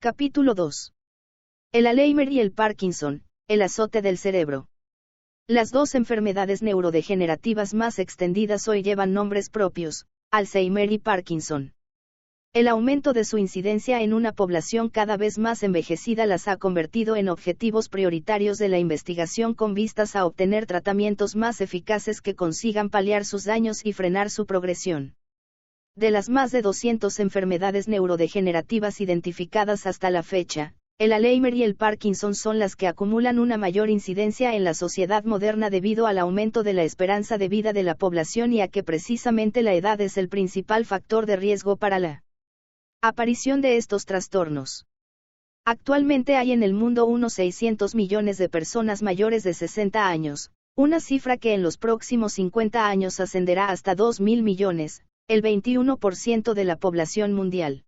Capítulo 2. El Alzheimer y el Parkinson, el azote del cerebro. Las dos enfermedades neurodegenerativas más extendidas hoy llevan nombres propios, Alzheimer y Parkinson. El aumento de su incidencia en una población cada vez más envejecida las ha convertido en objetivos prioritarios de la investigación con vistas a obtener tratamientos más eficaces que consigan paliar sus daños y frenar su progresión. De las más de 200 enfermedades neurodegenerativas identificadas hasta la fecha, el Alzheimer y el Parkinson son las que acumulan una mayor incidencia en la sociedad moderna debido al aumento de la esperanza de vida de la población y a que precisamente la edad es el principal factor de riesgo para la aparición de estos trastornos. Actualmente hay en el mundo unos 600 millones de personas mayores de 60 años, una cifra que en los próximos 50 años ascenderá hasta 2.000 millones, el 21% de la población mundial.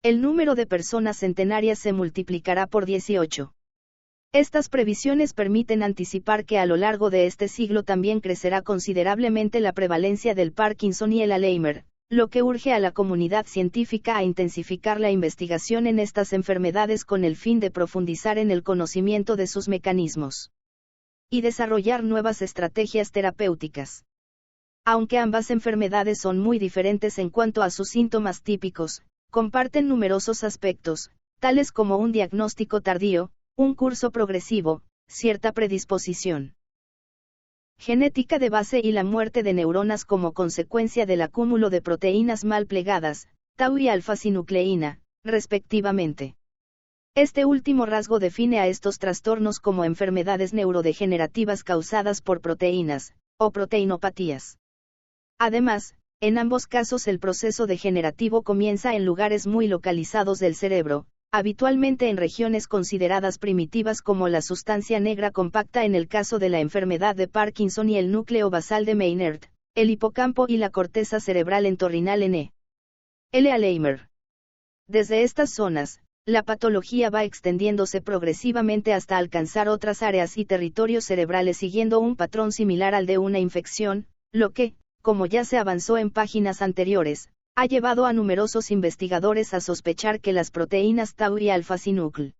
El número de personas centenarias se multiplicará por 18. Estas previsiones permiten anticipar que a lo largo de este siglo también crecerá considerablemente la prevalencia del Parkinson y el Alzheimer, lo que urge a la comunidad científica a intensificar la investigación en estas enfermedades con el fin de profundizar en el conocimiento de sus mecanismos y desarrollar nuevas estrategias terapéuticas. Aunque ambas enfermedades son muy diferentes en cuanto a sus síntomas típicos, comparten numerosos aspectos, tales como un diagnóstico tardío, un curso progresivo, cierta predisposición genética de base y la muerte de neuronas como consecuencia del acúmulo de proteínas mal plegadas, tau y alfa-sinucleína, respectivamente. Este último rasgo define a estos trastornos como enfermedades neurodegenerativas causadas por proteínas, o proteinopatías. Además, en ambos casos el proceso degenerativo comienza en lugares muy localizados del cerebro, habitualmente en regiones consideradas primitivas como la sustancia negra compacta en el caso de la enfermedad de Parkinson y el núcleo basal de Maynard, el hipocampo y la corteza cerebral entorrinal n. El Alzheimer. Desde estas zonas, la patología va extendiéndose progresivamente hasta alcanzar otras áreas y territorios cerebrales siguiendo un patrón similar al de una infección, lo que, como ya se avanzó en páginas anteriores, ha llevado a numerosos investigadores a sospechar que las proteínas tau y alfa-sinucleína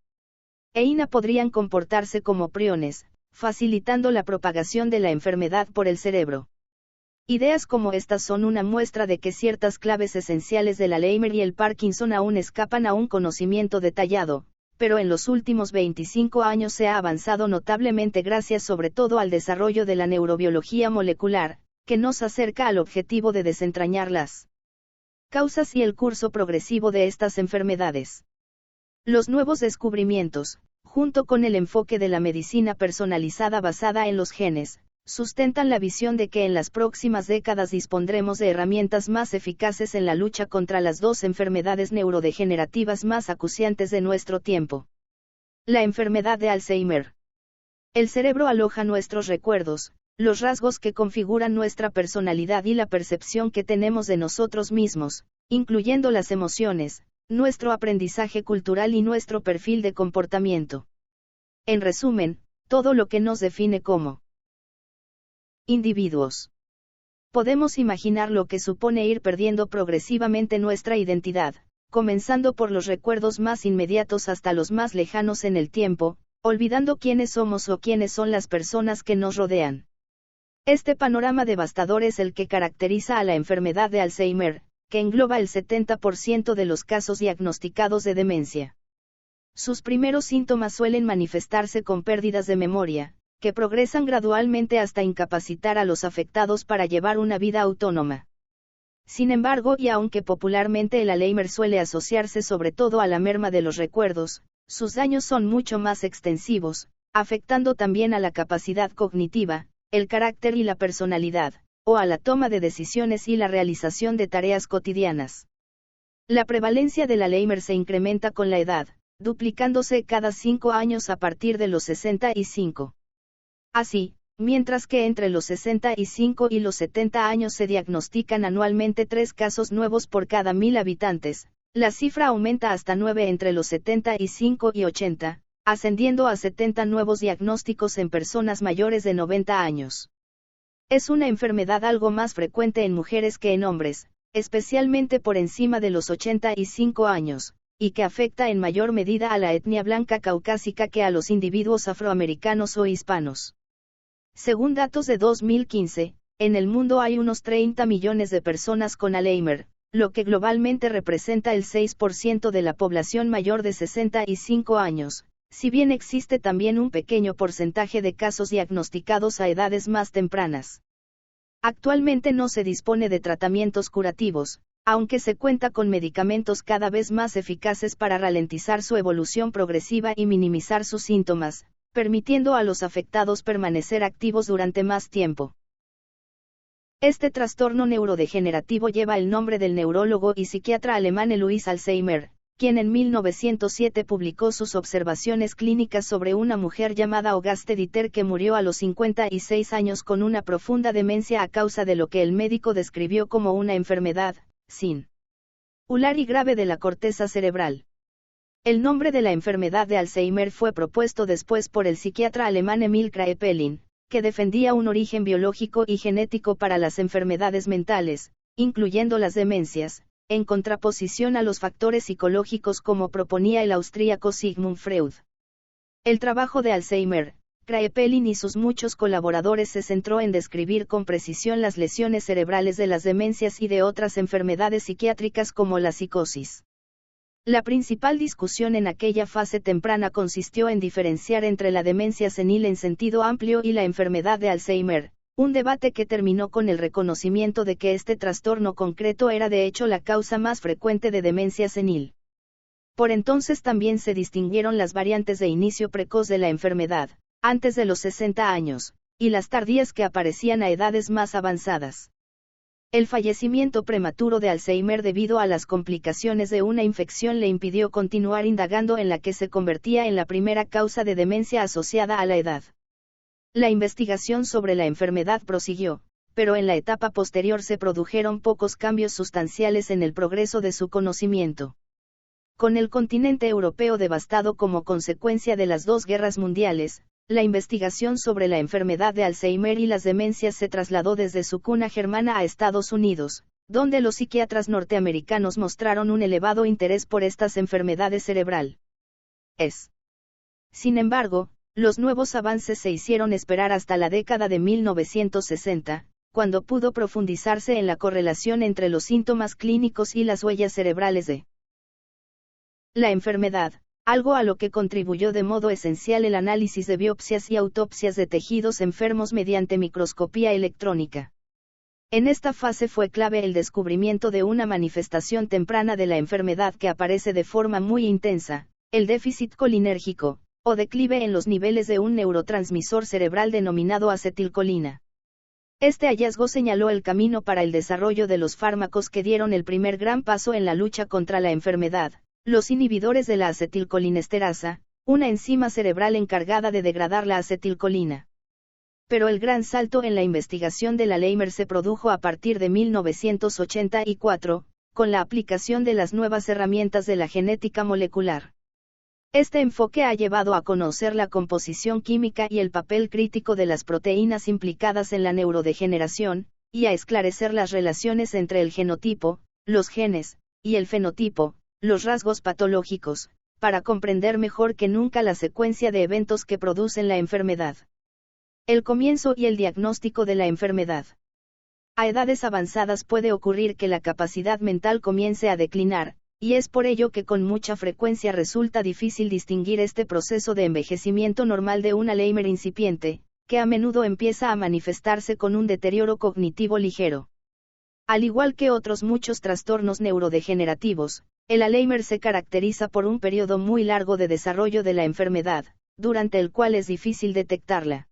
podrían comportarse como priones, facilitando la propagación de la enfermedad por el cerebro. Ideas como estas son una muestra de que ciertas claves esenciales del Alzheimer y el Parkinson aún escapan a un conocimiento detallado, pero en los últimos 25 años se ha avanzado notablemente gracias sobre todo al desarrollo de la neurobiología molecular, que nos acerca al objetivo de desentrañar las causas y el curso progresivo de estas enfermedades. Los nuevos descubrimientos, junto con el enfoque de la medicina personalizada basada en los genes, sustentan la visión de que en las próximas décadas dispondremos de herramientas más eficaces en la lucha contra las dos enfermedades neurodegenerativas más acuciantes de nuestro tiempo. La enfermedad de Alzheimer. El cerebro aloja nuestros recuerdos, los rasgos que configuran nuestra personalidad y la percepción que tenemos de nosotros mismos, incluyendo las emociones, nuestro aprendizaje cultural y nuestro perfil de comportamiento. En resumen, todo lo que nos define como individuos. Podemos imaginar lo que supone ir perdiendo progresivamente nuestra identidad, comenzando por los recuerdos más inmediatos hasta los más lejanos en el tiempo, olvidando quiénes somos o quiénes son las personas que nos rodean. Este panorama devastador es el que caracteriza a la enfermedad de Alzheimer, que engloba el 70% de los casos diagnosticados de demencia. Sus primeros síntomas suelen manifestarse con pérdidas de memoria, que progresan gradualmente hasta incapacitar a los afectados para llevar una vida autónoma. Sin embargo, y aunque popularmente el Alzheimer suele asociarse sobre todo a la merma de los recuerdos, sus daños son mucho más extensivos, afectando también a la capacidad cognitiva, el carácter y la personalidad, o a la toma de decisiones y la realización de tareas cotidianas. La prevalencia del Alzheimer se incrementa con la edad, duplicándose cada 5 años a partir de los 65. Así, mientras que entre los 65 y los 70 años se diagnostican anualmente 3 casos nuevos por cada 1000 habitantes, la cifra aumenta hasta 9 entre los 75 y 80. Ascendiendo a 70 nuevos diagnósticos en personas mayores de 90 años. Es una enfermedad algo más frecuente en mujeres que en hombres, especialmente por encima de los 85 años, y que afecta en mayor medida a la etnia blanca caucásica que a los individuos afroamericanos o hispanos. Según datos de 2015, en el mundo hay unos 30 millones de personas con Alzheimer, lo que globalmente representa el 6% de la población mayor de 65 años, si bien existe también un pequeño porcentaje de casos diagnosticados a edades más tempranas. Actualmente no se dispone de tratamientos curativos, aunque se cuenta con medicamentos cada vez más eficaces para ralentizar su evolución progresiva y minimizar sus síntomas, permitiendo a los afectados permanecer activos durante más tiempo. Este trastorno neurodegenerativo lleva el nombre del neurólogo y psiquiatra alemán Louis Alzheimer, quien en 1907 publicó sus observaciones clínicas sobre una mujer llamada Auguste Dieter que murió a los 56 años con una profunda demencia a causa de lo que el médico describió como una enfermedad singular y grave de la corteza cerebral. El nombre de la enfermedad de Alzheimer fue propuesto después por el psiquiatra alemán Emil Kraepelin, que defendía un origen biológico y genético para las enfermedades mentales, incluyendo las demencias, en contraposición a los factores psicológicos como proponía el austríaco Sigmund Freud. El trabajo de Alzheimer, Kraepelin y sus muchos colaboradores se centró en describir con precisión las lesiones cerebrales de las demencias y de otras enfermedades psiquiátricas como la psicosis. La principal discusión en aquella fase temprana consistió en diferenciar entre la demencia senil en sentido amplio y la enfermedad de Alzheimer, un debate que terminó con el reconocimiento de que este trastorno concreto era de hecho la causa más frecuente de demencia senil. Por entonces también se distinguieron las variantes de inicio precoz de la enfermedad, antes de los 60 años, y las tardías que aparecían a edades más avanzadas. El fallecimiento prematuro de Alzheimer debido a las complicaciones de una infección le impidió continuar indagando en la que se convertía en la primera causa de demencia asociada a la edad. La investigación sobre la enfermedad prosiguió, pero en la etapa posterior se produjeron pocos cambios sustanciales en el progreso de su conocimiento. Con el continente europeo devastado como consecuencia de las dos guerras mundiales, la investigación sobre la enfermedad de Alzheimer y las demencias se trasladó desde su cuna germana a Estados Unidos, donde los psiquiatras norteamericanos mostraron un elevado interés por estas enfermedades cerebrales. Sin embargo, los nuevos avances se hicieron esperar hasta la década de 1960, cuando pudo profundizarse en la correlación entre los síntomas clínicos y las huellas cerebrales de la enfermedad, algo a lo que contribuyó de modo esencial el análisis de biopsias y autopsias de tejidos enfermos mediante microscopía electrónica. En esta fase fue clave el descubrimiento de una manifestación temprana de la enfermedad que aparece de forma muy intensa, el déficit colinérgico, o declive en los niveles de un neurotransmisor cerebral denominado acetilcolina. Este hallazgo señaló el camino para el desarrollo de los fármacos que dieron el primer gran paso en la lucha contra la enfermedad, los inhibidores de la acetilcolinesterasa, una enzima cerebral encargada de degradar la acetilcolina. Pero el gran salto en la investigación del Alzheimer se produjo a partir de 1984, con la aplicación de las nuevas herramientas de la genética molecular. Este enfoque ha llevado a conocer la composición química y el papel crítico de las proteínas implicadas en la neurodegeneración, y a esclarecer las relaciones entre el genotipo, los genes, y el fenotipo, los rasgos patológicos, para comprender mejor que nunca la secuencia de eventos que producen la enfermedad. El comienzo y el diagnóstico de la enfermedad. A edades avanzadas puede ocurrir que la capacidad mental comience a declinar, y es por ello que con mucha frecuencia resulta difícil distinguir este proceso de envejecimiento normal de un Alzheimer incipiente, que a menudo empieza a manifestarse con un deterioro cognitivo ligero. Al igual que otros muchos trastornos neurodegenerativos, el Alzheimer se caracteriza por un periodo muy largo de desarrollo de la enfermedad, durante el cual es difícil detectarla.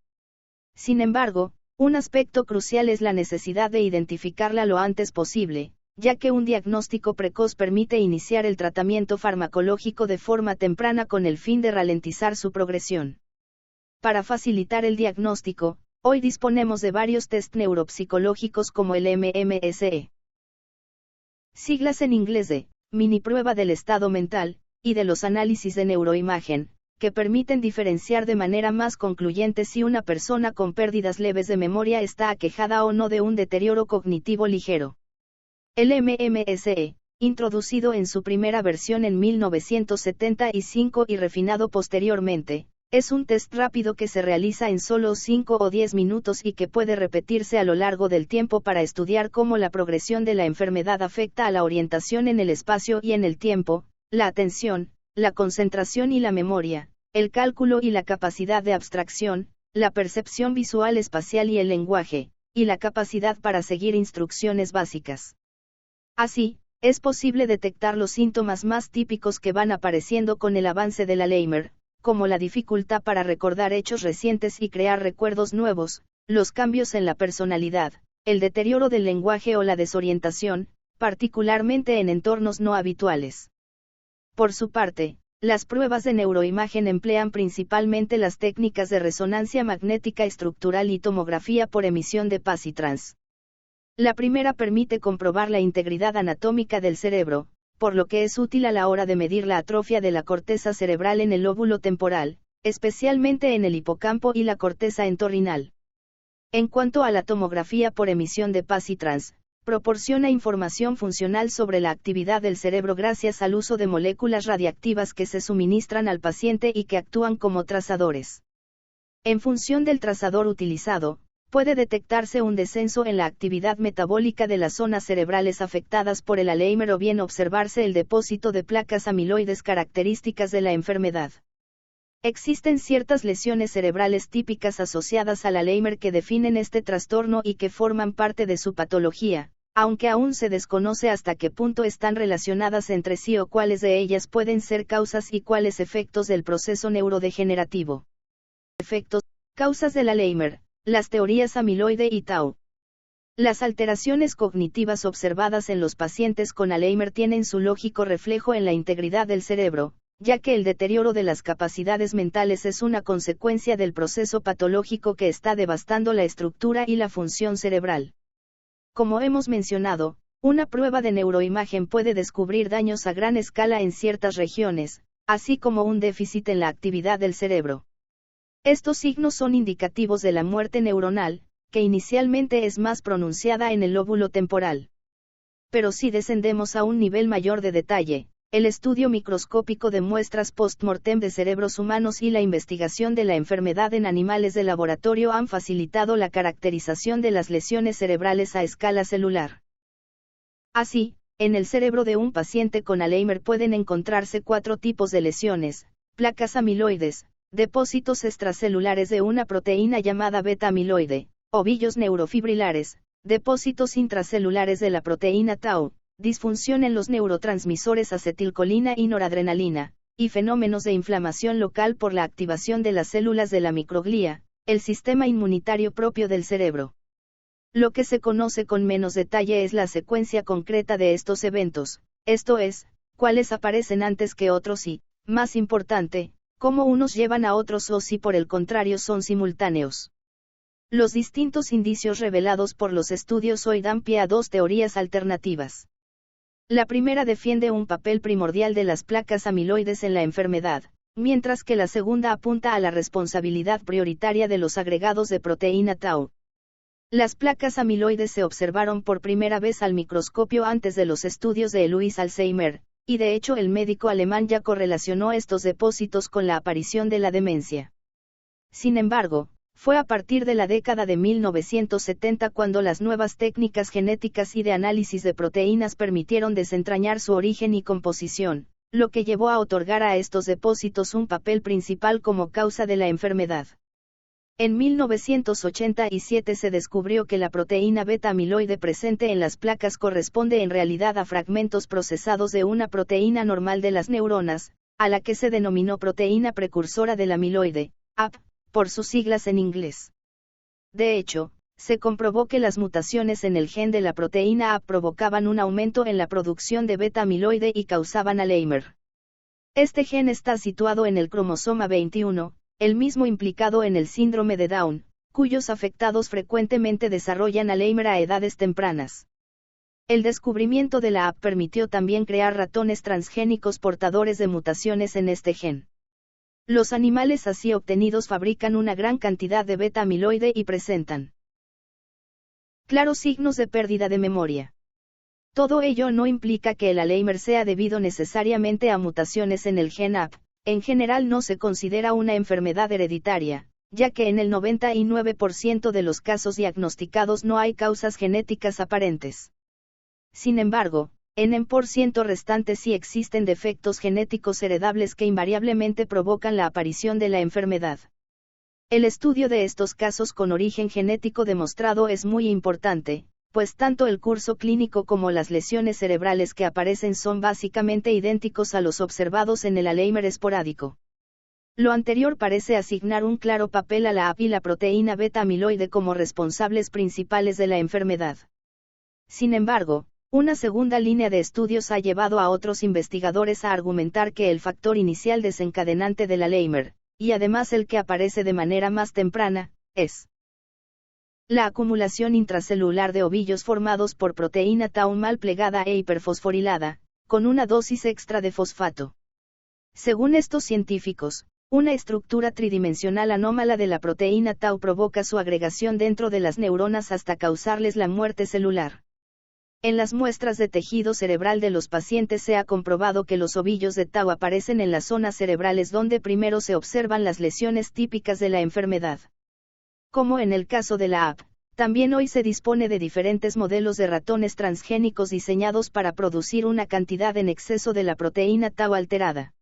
Sin embargo, un aspecto crucial es la necesidad de identificarla lo antes posible, ya que un diagnóstico precoz permite iniciar el tratamiento farmacológico de forma temprana con el fin de ralentizar su progresión. Para facilitar el diagnóstico, hoy disponemos de varios test neuropsicológicos como el MMSE. Siglas en inglés de mini prueba del estado mental, y de los análisis de neuroimagen, que permiten diferenciar de manera más concluyente si una persona con pérdidas leves de memoria está aquejada o no de un deterioro cognitivo ligero. El MMSE introducido en su primera versión en 1975 y refinado posteriormente. Es un test rápido que se realiza en solo 5 o 10 minutos y que puede repetirse a lo largo del tiempo para estudiar cómo la progresión de la enfermedad afecta a la orientación en el espacio y en el tiempo, la atención, la concentración y la memoria, el cálculo y la capacidad de abstracción, la percepción visual espacial y el lenguaje, y la capacidad para seguir instrucciones básicas. Así, es posible detectar los síntomas más típicos que van apareciendo con el avance del Alzheimer, como la dificultad para recordar hechos recientes y crear recuerdos nuevos, los cambios en la personalidad, el deterioro del lenguaje o la desorientación, particularmente en entornos no habituales. Por su parte, las pruebas de neuroimagen emplean principalmente las técnicas de resonancia magnética estructural y tomografía por emisión de positrans. La primera permite comprobar la integridad anatómica del cerebro, por lo que es útil a la hora de medir la atrofia de la corteza cerebral en el lóbulo temporal, especialmente en el hipocampo y la corteza entorrinal. En cuanto a la tomografía por emisión de positrans, proporciona información funcional sobre la actividad del cerebro gracias al uso de moléculas radiactivas que se suministran al paciente y que actúan como trazadores. En función del trazador utilizado, puede detectarse un descenso en la actividad metabólica de las zonas cerebrales afectadas por el Alzheimer o bien observarse el depósito de placas amiloides características de la enfermedad. Existen ciertas lesiones cerebrales típicas asociadas al Alzheimer que definen este trastorno y que forman parte de su patología, aunque aún se desconoce hasta qué punto están relacionadas entre sí o cuáles de ellas pueden ser causas y cuáles efectos del proceso neurodegenerativo. Efectos, causas del Alzheimer. Las teorías amiloide y tau. Las alteraciones cognitivas observadas en los pacientes con Alzheimer tienen su lógico reflejo en la integridad del cerebro, ya que el deterioro de las capacidades mentales es una consecuencia del proceso patológico que está devastando la estructura y la función cerebral. Como hemos mencionado, una prueba de neuroimagen puede descubrir daños a gran escala en ciertas regiones, así como un déficit en la actividad del cerebro. Estos signos son indicativos de la muerte neuronal, que inicialmente es más pronunciada en el lóbulo temporal. Pero si descendemos a un nivel mayor de detalle, el estudio microscópico de muestras post-mortem de cerebros humanos y la investigación de la enfermedad en animales de laboratorio han facilitado la caracterización de las lesiones cerebrales a escala celular. Así, en el cerebro de un paciente con Alzheimer pueden encontrarse 4 tipos de lesiones: placas amiloides, depósitos extracelulares de una proteína llamada beta-amiloide, ovillos neurofibrilares, depósitos intracelulares de la proteína tau, disfunción en los neurotransmisores acetilcolina y noradrenalina, y fenómenos de inflamación local por la activación de las células de la microglía, el sistema inmunitario propio del cerebro. Lo que se conoce con menos detalle es la secuencia concreta de estos eventos, esto es, cuáles aparecen antes que otros y, más importante, cómo unos llevan a otros o si por el contrario son simultáneos. Los distintos indicios revelados por los estudios hoy dan pie a 2 teorías alternativas. La primera defiende un papel primordial de las placas amiloides en la enfermedad, mientras que la segunda apunta a la responsabilidad prioritaria de los agregados de proteína tau. Las placas amiloides se observaron por primera vez al microscopio antes de los estudios de Louis Alzheimer, y de hecho el médico alemán ya correlacionó estos depósitos con la aparición de la demencia. Sin embargo, fue a partir de la década de 1970 cuando las nuevas técnicas genéticas y de análisis de proteínas permitieron desentrañar su origen y composición, lo que llevó a otorgar a estos depósitos un papel principal como causa de la enfermedad. En 1987 se descubrió que la proteína beta-amiloide presente en las placas corresponde en realidad a fragmentos procesados de una proteína normal de las neuronas, a la que se denominó proteína precursora del amiloide, AP, por sus siglas en inglés. De hecho, se comprobó que las mutaciones en el gen de la proteína AP provocaban un aumento en la producción de beta-amiloide y causaban Alzheimer. Este gen está situado en el cromosoma 21, el mismo implicado en el síndrome de Down, cuyos afectados frecuentemente desarrollan Alzheimer a edades tempranas. El descubrimiento de la AP permitió también crear ratones transgénicos portadores de mutaciones en este gen. Los animales así obtenidos fabrican una gran cantidad de beta-amiloide y presentan claros signos de pérdida de memoria. Todo ello no implica que el Alzheimer sea debido necesariamente a mutaciones en el gen AP. En general no se considera una enfermedad hereditaria, ya que en el 99% de los casos diagnosticados no hay causas genéticas aparentes. Sin embargo, en el % restante sí existen defectos genéticos heredables que invariablemente provocan la aparición de la enfermedad. El estudio de estos casos con origen genético demostrado es muy importante, pues tanto el curso clínico como las lesiones cerebrales que aparecen son básicamente idénticos a los observados en el Alzheimer esporádico. Lo anterior parece asignar un claro papel a la AP y la proteína beta amiloide como responsables principales de la enfermedad. Sin embargo, una segunda línea de estudios ha llevado a otros investigadores a argumentar que el factor inicial desencadenante del Alzheimer, y además el que aparece de manera más temprana, es la acumulación intracelular de ovillos formados por proteína tau mal plegada e hiperfosforilada, con una dosis extra de fosfato. Según estos científicos, una estructura tridimensional anómala de la proteína tau provoca su agregación dentro de las neuronas hasta causarles la muerte celular. En las muestras de tejido cerebral de los pacientes se ha comprobado que los ovillos de tau aparecen en las zonas cerebrales donde primero se observan las lesiones típicas de la enfermedad. Como en el caso de la AP, también hoy se dispone de diferentes modelos de ratones transgénicos diseñados para producir una cantidad en exceso de la proteína tau alterada.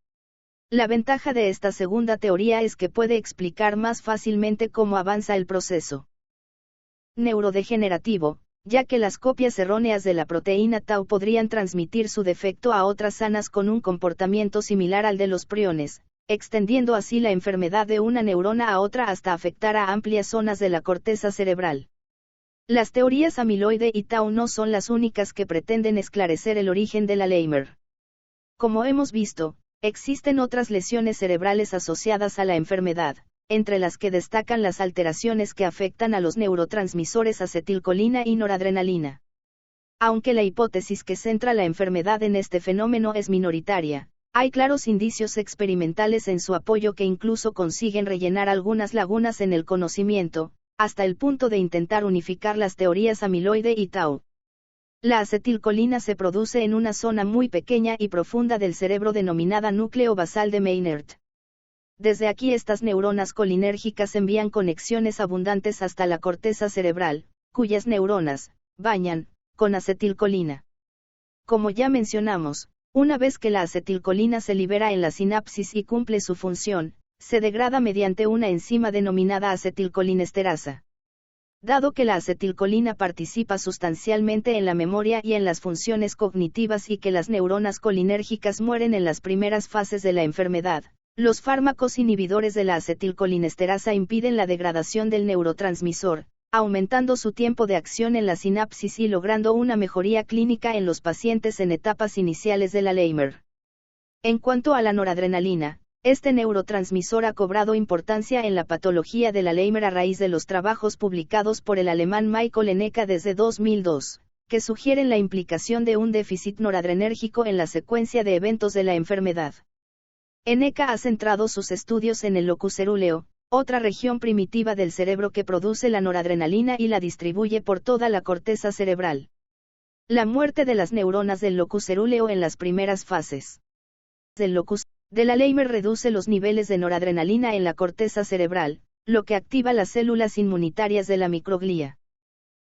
La ventaja de esta segunda teoría es que puede explicar más fácilmente cómo avanza el proceso neurodegenerativo, ya que las copias erróneas de la proteína tau podrían transmitir su defecto a otras sanas con un comportamiento similar al de los priones, extendiendo así la enfermedad de una neurona a otra hasta afectar a amplias zonas de la corteza cerebral. Las teorías amiloide y tau no son las únicas que pretenden esclarecer el origen del Alzheimer. Como hemos visto, existen otras lesiones cerebrales asociadas a la enfermedad, entre las que destacan las alteraciones que afectan a los neurotransmisores acetilcolina y noradrenalina. Aunque la hipótesis que centra la enfermedad en este fenómeno es minoritaria, hay claros indicios experimentales en su apoyo que incluso consiguen rellenar algunas lagunas en el conocimiento, hasta el punto de intentar unificar las teorías amiloide y tau. La acetilcolina se produce en una zona muy pequeña y profunda del cerebro denominada núcleo basal de Maynard. Desde aquí estas neuronas colinérgicas envían conexiones abundantes hasta la corteza cerebral, cuyas neuronas bañan con acetilcolina. Como ya mencionamos, una vez que la acetilcolina se libera en la sinapsis y cumple su función, se degrada mediante una enzima denominada acetilcolinesterasa. Dado que la acetilcolina participa sustancialmente en la memoria y en las funciones cognitivas y que las neuronas colinérgicas mueren en las primeras fases de la enfermedad, los fármacos inhibidores de la acetilcolinesterasa impiden la degradación del neurotransmisor, aumentando su tiempo de acción en la sinapsis y logrando una mejoría clínica en los pacientes en etapas iniciales del Alzheimer. En cuanto a la noradrenalina, este neurotransmisor ha cobrado importancia en la patología del Alzheimer a raíz de los trabajos publicados por el alemán Michael Eneka desde 2002, que sugieren la implicación de un déficit noradrenérgico en la secuencia de eventos de la enfermedad. Eneka ha centrado sus estudios en el locus cerúleo, otra región primitiva del cerebro que produce la noradrenalina y la distribuye por toda la corteza cerebral. La muerte de las neuronas del locus cerúleo en las primeras fases del locus del Alzheimer reduce los niveles de noradrenalina en la corteza cerebral, lo que activa las células inmunitarias de la microglía.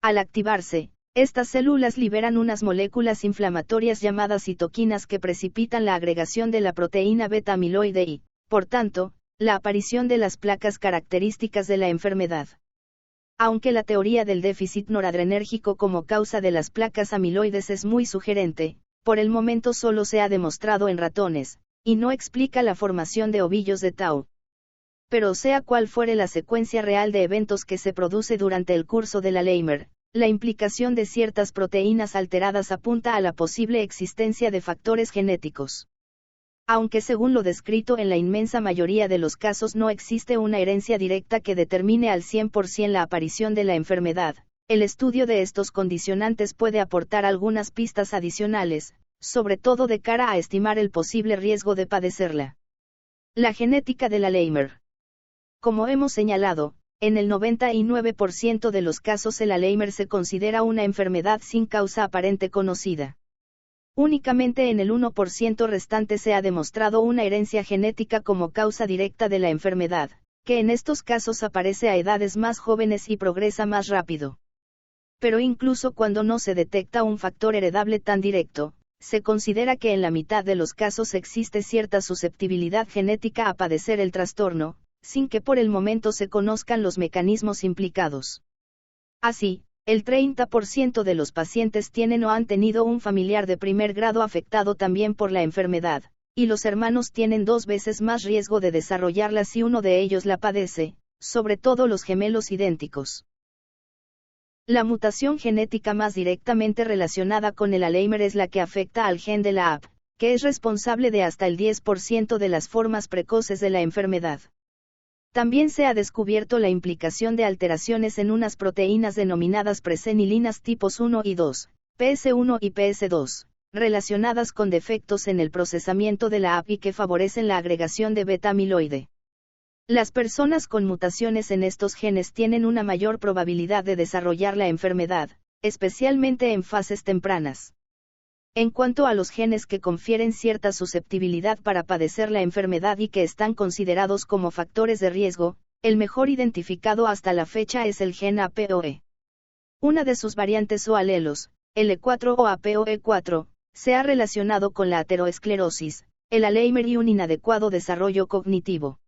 Al activarse, estas células liberan unas moléculas inflamatorias llamadas citoquinas que precipitan la agregación de la proteína beta amiloide y, por tanto, la aparición de las placas características de la enfermedad. Aunque la teoría del déficit noradrenérgico como causa de las placas amiloides es muy sugerente, por el momento solo se ha demostrado en ratones, y no explica la formación de ovillos de tau. Pero sea cual fuere la secuencia real de eventos que se produce durante el curso del Alzheimer, la implicación de ciertas proteínas alteradas apunta a la posible existencia de factores genéticos. Aunque según lo descrito en la inmensa mayoría de los casos no existe una herencia directa que determine al 100% la aparición de la enfermedad, el estudio de estos condicionantes puede aportar algunas pistas adicionales, sobre todo de cara a estimar el posible riesgo de padecerla. La genética del Alzheimer. Como hemos señalado, en el 99% de los casos el Alzheimer se considera una enfermedad sin causa aparente conocida. Únicamente en el 1% restante se ha demostrado una herencia genética como causa directa de la enfermedad, que en estos casos aparece a edades más jóvenes y progresa más rápido. Pero incluso cuando no se detecta un factor heredable tan directo, se considera que en la mitad de los casos existe cierta susceptibilidad genética a padecer el trastorno, sin que por el momento se conozcan los mecanismos implicados. Así, el 30% de los pacientes tienen o han tenido un familiar de primer grado afectado también por la enfermedad, y los hermanos tienen 2 veces más riesgo de desarrollarla si uno de ellos la padece, sobre todo los gemelos idénticos. La mutación genética más directamente relacionada con el Alzheimer es la que afecta al gen de la AP, que es responsable de hasta el 10% de las formas precoces de la enfermedad. También se ha descubierto la implicación de alteraciones en unas proteínas denominadas presenilinas tipos 1 y 2, PS1 y PS2, relacionadas con defectos en el procesamiento de la AP y que favorecen la agregación de beta-amiloide. Las personas con mutaciones en estos genes tienen una mayor probabilidad de desarrollar la enfermedad, especialmente en fases tempranas. En cuanto a los genes que confieren cierta susceptibilidad para padecer la enfermedad y que están considerados como factores de riesgo, el mejor identificado hasta la fecha es el gen APOE. Una de sus variantes o alelos, L4 o APOE4, se ha relacionado con la ateroesclerosis, el Alzheimer y un inadecuado desarrollo cognitivo.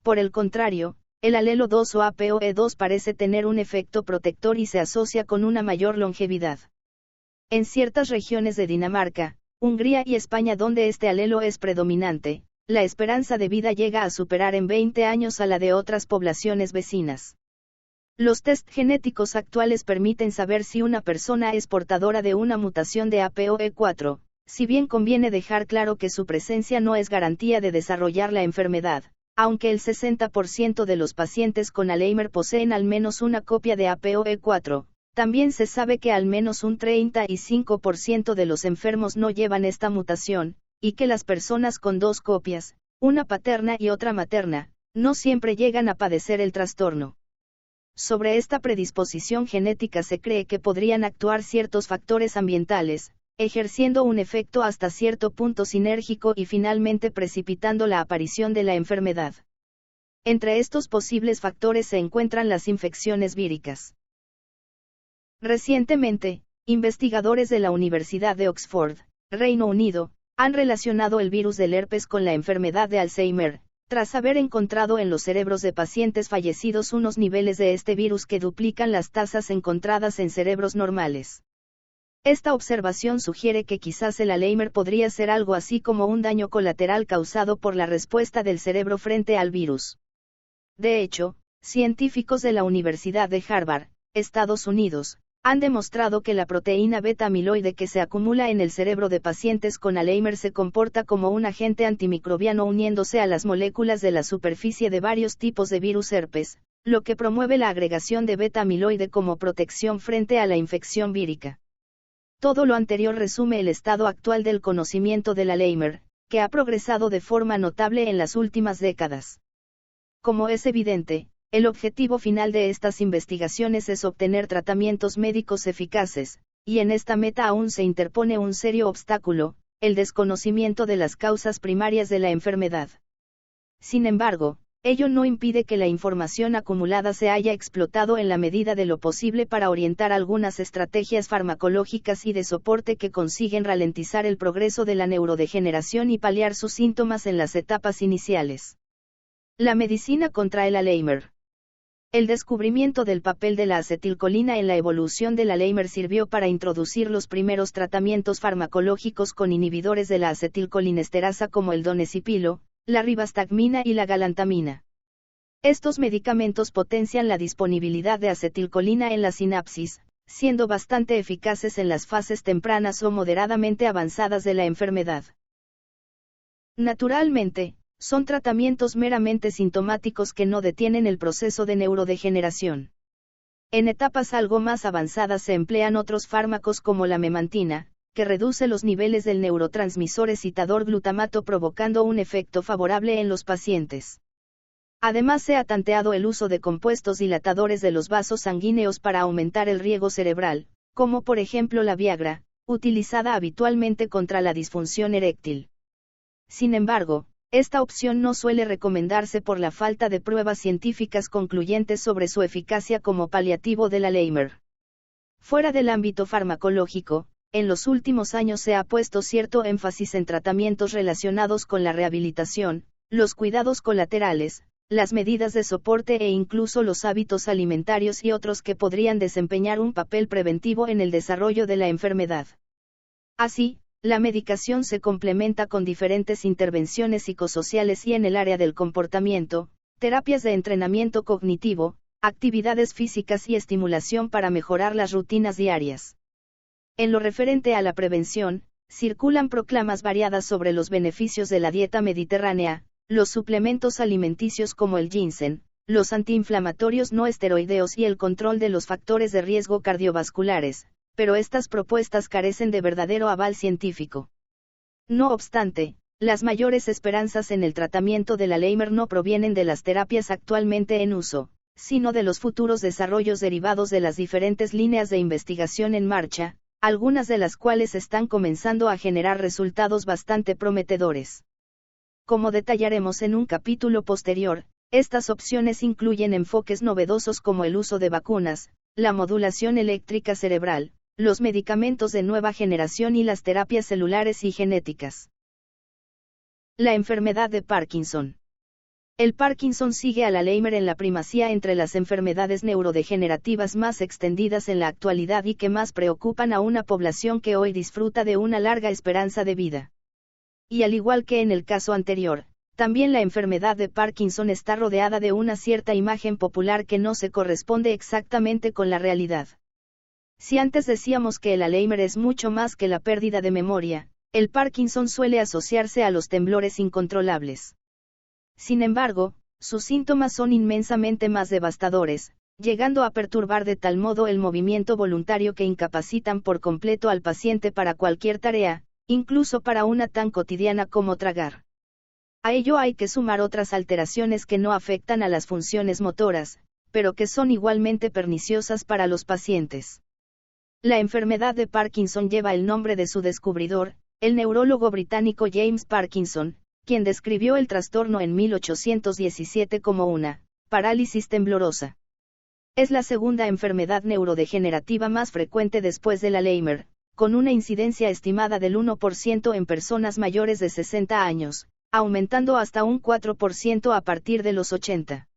Por el contrario, el alelo 2 o APOE2 parece tener un efecto protector y se asocia con una mayor longevidad. En ciertas regiones de Dinamarca, Hungría y España donde este alelo es predominante, la esperanza de vida llega a superar en 20 años a la de otras poblaciones vecinas. Los test genéticos actuales permiten saber si una persona es portadora de una mutación de APOE4, si bien conviene dejar claro que su presencia no es garantía de desarrollar la enfermedad, aunque el 60% de los pacientes con Alzheimer poseen al menos una copia de APOE4, también se sabe que al menos un 35% de los enfermos no llevan esta mutación, y que las personas con 2 copias, una paterna y otra materna, no siempre llegan a padecer el trastorno. Sobre esta predisposición genética se cree que podrían actuar ciertos factores ambientales, ejerciendo un efecto hasta cierto punto sinérgico y finalmente precipitando la aparición de la enfermedad. Entre estos posibles factores se encuentran las infecciones víricas. Recientemente, investigadores de la Universidad de Oxford, Reino Unido, han relacionado el virus del herpes con la enfermedad de Alzheimer, tras haber encontrado en los cerebros de pacientes fallecidos unos niveles de este virus que duplican las tasas encontradas en cerebros normales. Esta observación sugiere que quizás el Alzheimer podría ser algo así como un daño colateral causado por la respuesta del cerebro frente al virus. De hecho, científicos de la Universidad de Harvard, Estados Unidos, han demostrado que la proteína beta-amiloide que se acumula en el cerebro de pacientes con Alzheimer se comporta como un agente antimicrobiano uniéndose a las moléculas de la superficie de varios tipos de virus herpes, lo que promueve la agregación de beta-amiloide como protección frente a la infección vírica. Todo lo anterior resume el estado actual del conocimiento del Alzheimer, que ha progresado de forma notable en las últimas décadas. Como es evidente, el objetivo final de estas investigaciones es obtener tratamientos médicos eficaces, y en esta meta aún se interpone un serio obstáculo, el desconocimiento de las causas primarias de la enfermedad. Sin embargo, ello no impide que la información acumulada se haya explotado en la medida de lo posible para orientar algunas estrategias farmacológicas y de soporte que consiguen ralentizar el progreso de la neurodegeneración y paliar sus síntomas en las etapas iniciales. La medicina contra el Alzheimer. El descubrimiento del papel de la acetilcolina en la evolución del Alzheimer sirvió para introducir los primeros tratamientos farmacológicos con inhibidores de la acetilcolinesterasa como el donepezilo, la ribastagmina y la galantamina. Estos medicamentos potencian la disponibilidad de acetilcolina en la sinapsis, siendo bastante eficaces en las fases tempranas o moderadamente avanzadas de la enfermedad. Naturalmente, son tratamientos meramente sintomáticos que no detienen el proceso de neurodegeneración. En etapas algo más avanzadas se emplean otros fármacos como la memantina, que reduce los niveles del neurotransmisor excitador glutamato provocando un efecto favorable en los pacientes. Además se ha tanteado el uso de compuestos dilatadores de los vasos sanguíneos para aumentar el riego cerebral, como por ejemplo la Viagra, utilizada habitualmente contra la disfunción eréctil. Sin embargo, esta opción no suele recomendarse por la falta de pruebas científicas concluyentes sobre su eficacia como paliativo del Alzheimer. Fuera del ámbito farmacológico, en los últimos años se ha puesto cierto énfasis en tratamientos relacionados con la rehabilitación, los cuidados colaterales, las medidas de soporte e incluso los hábitos alimentarios y otros que podrían desempeñar un papel preventivo en el desarrollo de la enfermedad. Así, la medicación se complementa con diferentes intervenciones psicosociales y en el área del comportamiento, terapias de entrenamiento cognitivo, actividades físicas y estimulación para mejorar las rutinas diarias. En lo referente a la prevención, circulan proclamas variadas sobre los beneficios de la dieta mediterránea, los suplementos alimenticios como el ginseng, los antiinflamatorios no esteroideos y el control de los factores de riesgo cardiovasculares, pero estas propuestas carecen de verdadero aval científico. No obstante, las mayores esperanzas en el tratamiento del Alzheimer no provienen de las terapias actualmente en uso, sino de los futuros desarrollos derivados de las diferentes líneas de investigación en marcha, algunas de las cuales están comenzando a generar resultados bastante prometedores. Como detallaremos en un capítulo posterior, estas opciones incluyen enfoques novedosos como el uso de vacunas, la modulación eléctrica cerebral, los medicamentos de nueva generación y las terapias celulares y genéticas. La enfermedad de Parkinson. El Parkinson sigue al Alzheimer en la primacía entre las enfermedades neurodegenerativas más extendidas en la actualidad y que más preocupan a una población que hoy disfruta de una larga esperanza de vida. Y al igual que en el caso anterior, también la enfermedad de Parkinson está rodeada de una cierta imagen popular que no se corresponde exactamente con la realidad. Si antes decíamos que el Alzheimer es mucho más que la pérdida de memoria, el Parkinson suele asociarse a los temblores incontrolables. Sin embargo, sus síntomas son inmensamente más devastadores, llegando a perturbar de tal modo el movimiento voluntario que incapacitan por completo al paciente para cualquier tarea, incluso para una tan cotidiana como tragar. A ello hay que sumar otras alteraciones que no afectan a las funciones motoras, pero que son igualmente perniciosas para los pacientes. La enfermedad de Parkinson lleva el nombre de su descubridor, el neurólogo británico James Parkinson, quien describió el trastorno en 1817 como una parálisis temblorosa. Es la segunda enfermedad neurodegenerativa más frecuente después del Alzheimer, con una incidencia estimada del 1% en personas mayores de 60 años, aumentando hasta un 4% a partir de los 80.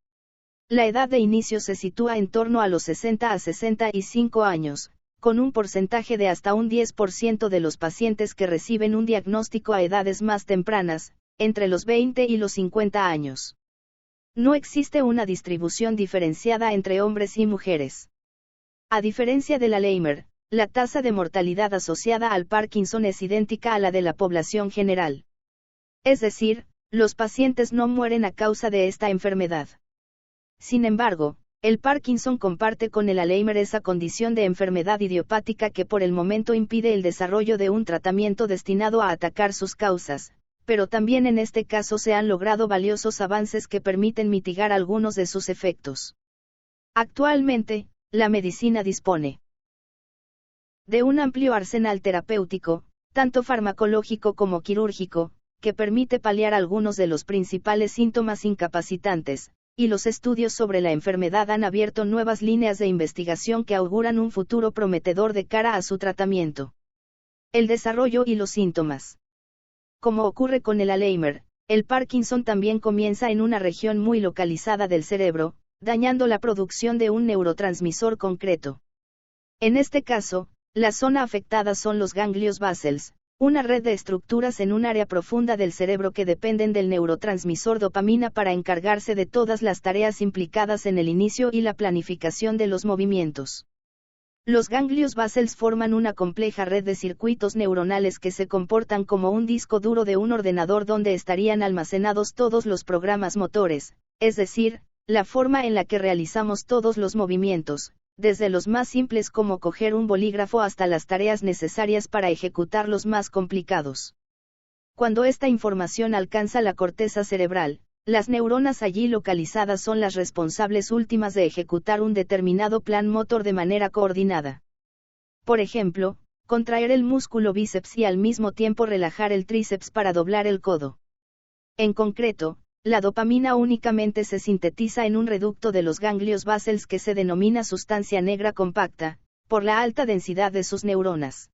La edad de inicio se sitúa en torno a los 60 a 65 años, con un porcentaje de hasta un 10% de los pacientes que reciben un diagnóstico a edades más tempranas, entre los 20 y los 50 años. No existe una distribución diferenciada entre hombres y mujeres. A diferencia del Alzheimer, la tasa de mortalidad asociada al Parkinson es idéntica a la de la población general. Es decir, los pacientes no mueren a causa de esta enfermedad. Sin embargo, el Parkinson comparte con el Alzheimer esa condición de enfermedad idiopática que por el momento impide el desarrollo de un tratamiento destinado a atacar sus causas, pero también en este caso se han logrado valiosos avances que permiten mitigar algunos de sus efectos. Actualmente, la medicina dispone de un amplio arsenal terapéutico, tanto farmacológico como quirúrgico, que permite paliar algunos de los principales síntomas incapacitantes, y los estudios sobre la enfermedad han abierto nuevas líneas de investigación que auguran un futuro prometedor de cara a su tratamiento. El desarrollo y los síntomas. Como ocurre con el Alzheimer, el Parkinson también comienza en una región muy localizada del cerebro, dañando la producción de un neurotransmisor concreto. En este caso, la zona afectada son los ganglios basales, una red de estructuras en un área profunda del cerebro que dependen del neurotransmisor dopamina para encargarse de todas las tareas implicadas en el inicio y la planificación de los movimientos. Los ganglios basales forman una compleja red de circuitos neuronales que se comportan como un disco duro de un ordenador donde estarían almacenados todos los programas motores, es decir, la forma en la que realizamos todos los movimientos, desde los más simples como coger un bolígrafo hasta las tareas necesarias para ejecutar los más complicados. Cuando esta información alcanza la corteza cerebral, Las neuronas allí localizadas son las responsables últimas de ejecutar un determinado plan motor de manera coordinada. Por ejemplo, contraer el músculo bíceps y al mismo tiempo relajar el tríceps para doblar el codo. En concreto, la dopamina únicamente se sintetiza en un reducto de los ganglios basales que se denomina sustancia negra compacta, por la alta densidad de sus neuronas.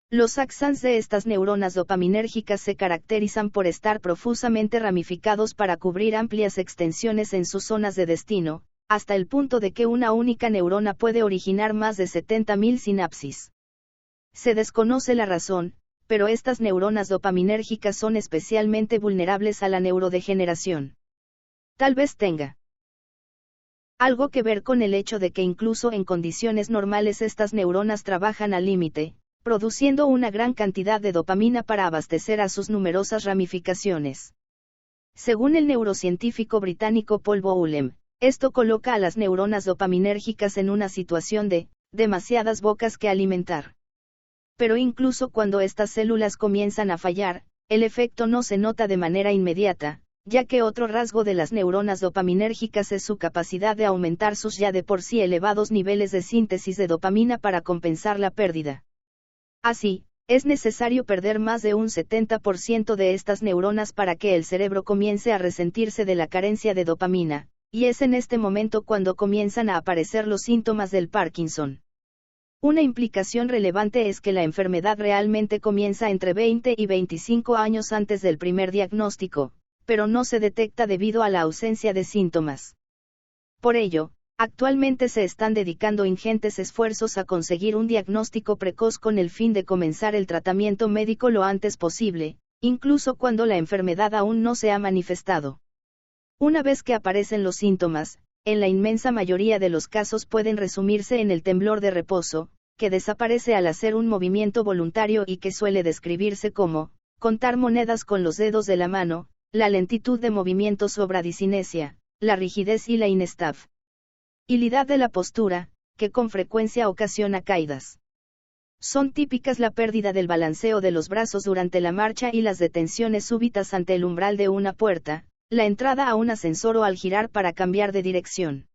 Los axones de estas neuronas dopaminérgicas se caracterizan por estar profusamente ramificados para cubrir amplias extensiones en sus zonas de destino, hasta el punto de que una única neurona puede originar más de 70.000 sinapsis. Se desconoce la razón, pero estas neuronas dopaminérgicas son especialmente vulnerables a la neurodegeneración. Tal vez tenga algo que ver con el hecho de que incluso en condiciones normales estas neuronas trabajan al límite, produciendo una gran cantidad de dopamina para abastecer a sus numerosas ramificaciones. Según el neurocientífico británico Paul Bowlem, esto coloca a las neuronas dopaminérgicas en una situación de demasiadas bocas que alimentar. Pero incluso cuando estas células comienzan a fallar, el efecto no se nota de manera inmediata, ya que otro rasgo de las neuronas dopaminérgicas es su capacidad de aumentar sus ya de por sí elevados niveles de síntesis de dopamina para compensar la pérdida. Así, es necesario perder más de un 70% de estas neuronas para que el cerebro comience a resentirse de la carencia de dopamina, y es en este momento cuando comienzan a aparecer los síntomas del Parkinson. Una implicación relevante es que la enfermedad realmente comienza entre 20 y 25 años antes del primer diagnóstico, pero no se detecta debido a la ausencia de síntomas. Por ello, actualmente se están dedicando ingentes esfuerzos a conseguir un diagnóstico precoz con el fin de comenzar el tratamiento médico lo antes posible, incluso cuando la enfermedad aún no se ha manifestado. Una vez que aparecen los síntomas, en la inmensa mayoría de los casos pueden resumirse en el temblor de reposo, que desaparece al hacer un movimiento voluntario y que suele describirse como contar monedas con los dedos de la mano, la lentitud de movimiento sobre disinesia, la rigidez y la inestabilidad de la postura, que con frecuencia ocasiona caídas. Son típicas la pérdida del balanceo de los brazos durante la marcha y las detenciones súbitas ante el umbral de una puerta, la entrada a un ascensor o al girar para cambiar de dirección.